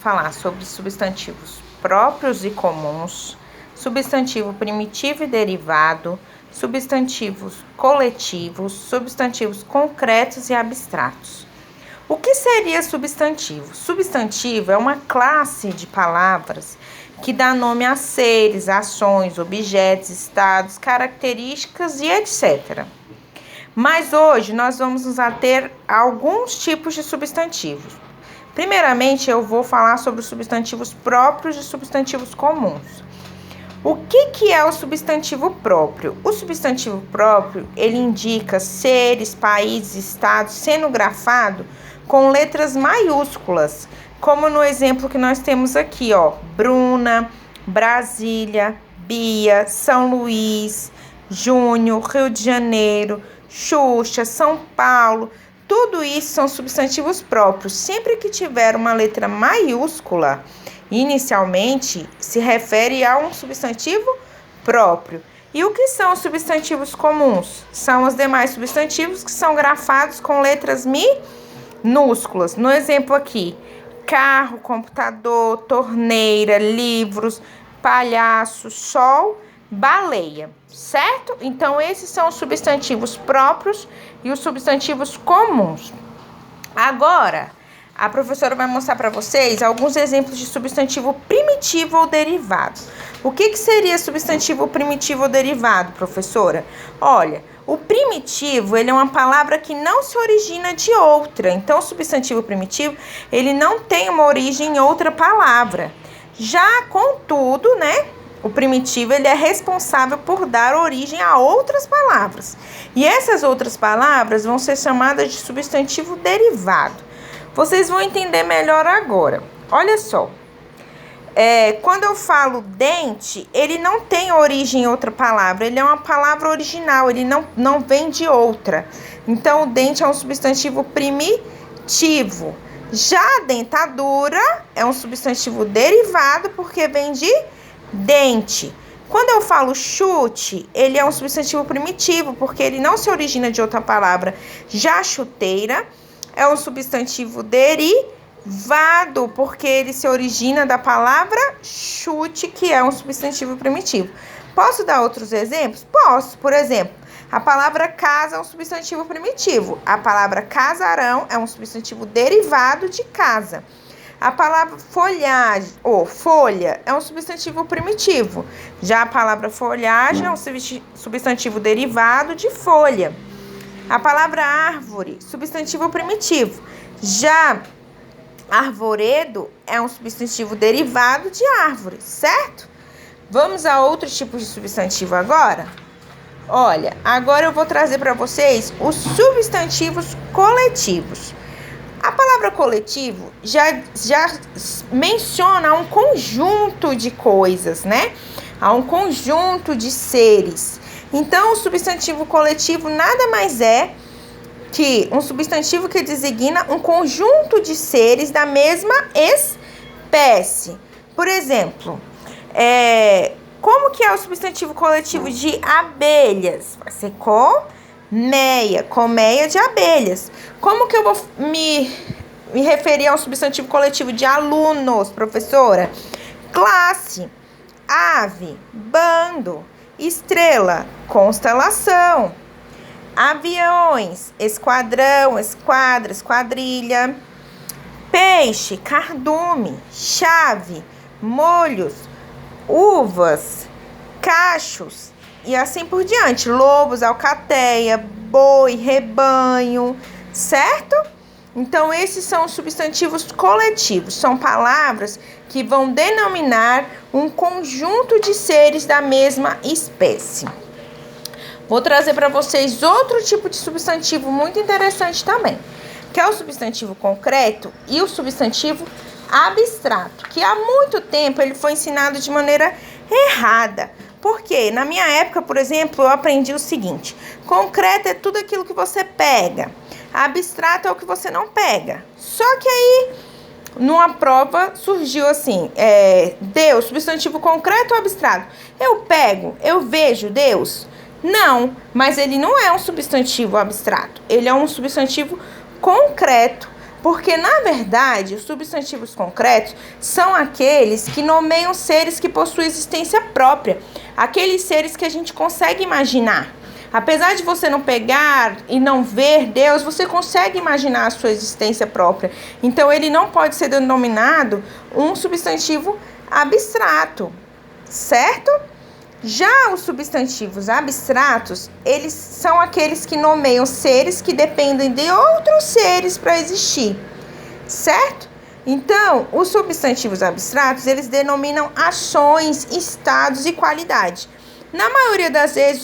falar sobre substantivos próprios e comuns, substantivo primitivo e derivado, substantivos coletivos, substantivos concretos e abstratos. O que seria substantivo? Substantivo é uma classe de palavras que dá nome a seres, ações, objetos, estados, características e etc. Mas hoje nós vamos nos ater a alguns tipos de substantivos. Primeiramente, eu vou falar sobre os substantivos próprios e substantivos comuns. O que é o substantivo próprio? O substantivo próprio, ele indica seres, países, estados, sendo grafado com letras maiúsculas, como no exemplo que nós temos aqui, ó, Bruna, Brasília, Bia, São Luís, Júnior, Rio de Janeiro, Xuxa, São Paulo. Tudo isso são substantivos próprios. Sempre que tiver uma letra maiúscula, inicialmente, se refere a um substantivo próprio. E o que são os substantivos comuns? São os demais substantivos que são grafados com letras minúsculas. No exemplo aqui, carro, computador, torneira, livros, palhaço, sol, baleia, certo? Então, esses são os substantivos próprios e os substantivos comuns. Agora, a professora vai mostrar para vocês alguns exemplos de substantivo primitivo ou derivado. O que seria substantivo primitivo ou derivado, professora? Olha, o primitivo, ele é uma palavra que não se origina de outra. Então, o substantivo primitivo, ele não tem uma origem em outra palavra. Já, contudo, né, o primitivo, ele é responsável por dar origem a outras palavras. E essas outras palavras vão ser chamadas de substantivo derivado. Vocês vão entender melhor agora. Olha só. Quando eu falo dente, ele não tem origem em outra palavra. Ele é uma palavra original, ele não vem de outra. Então, o dente é um substantivo primitivo. Já a dentadura é um substantivo derivado porque vem de dente. Quando eu falo chute, ele é um substantivo primitivo, porque ele não se origina de outra palavra. Já a chuteira é um substantivo derivado, porque ele se origina da palavra chute, que é um substantivo primitivo. Posso dar outros exemplos? Posso. Por exemplo, a palavra casa é um substantivo primitivo. A palavra casarão é um substantivo derivado de casa. A palavra folhagem ou folha é um substantivo primitivo. Já a palavra folhagem é um substantivo derivado de folha. A palavra árvore, substantivo primitivo. Já arvoredo é um substantivo derivado de árvore, certo? Vamos a outros tipos de substantivo agora? Olha, agora eu vou trazer para vocês os substantivos coletivos. A palavra coletivo já menciona um conjunto de coisas, né? Há um conjunto de seres. Então, o substantivo coletivo nada mais é que um substantivo que designa um conjunto de seres da mesma espécie. Por exemplo, como que é o substantivo coletivo de abelhas? Vai ser colmeia de abelhas. Como que eu vou me referir a um substantivo coletivo de alunos, professora? Classe, ave, bando, estrela, constelação, aviões, esquadrão, esquadra, esquadrilha, peixe, cardume, chave, molhos, uvas, cachos e assim por diante. Lobos, alcateia, boi, rebanho, certo? Então, esses são os substantivos coletivos. São palavras que vão denominar um conjunto de seres da mesma espécie. Vou trazer para vocês outro tipo de substantivo muito interessante também, que é o substantivo concreto e o substantivo abstrato, que há muito tempo ele foi ensinado de maneira errada. Porque na minha época, por exemplo, eu aprendi o seguinte: concreto é tudo aquilo que você pega, abstrato é o que você não pega. Só que aí, numa prova, surgiu assim, Deus, substantivo concreto ou abstrato? Eu pego, eu vejo Deus? Não, mas ele não é um substantivo abstrato, ele é um substantivo concreto. Porque, na verdade, os substantivos concretos são aqueles que nomeiam seres que possuem existência própria, aqueles seres que a gente consegue imaginar. Apesar de você não pegar e não ver Deus, você consegue imaginar a sua existência própria. Então, ele não pode ser denominado um substantivo abstrato, certo? Já os substantivos abstratos, eles são aqueles que nomeiam seres que dependem de outros seres para existir, certo? Então, os substantivos abstratos, eles denominam ações, estados e qualidade. Na maioria das vezes,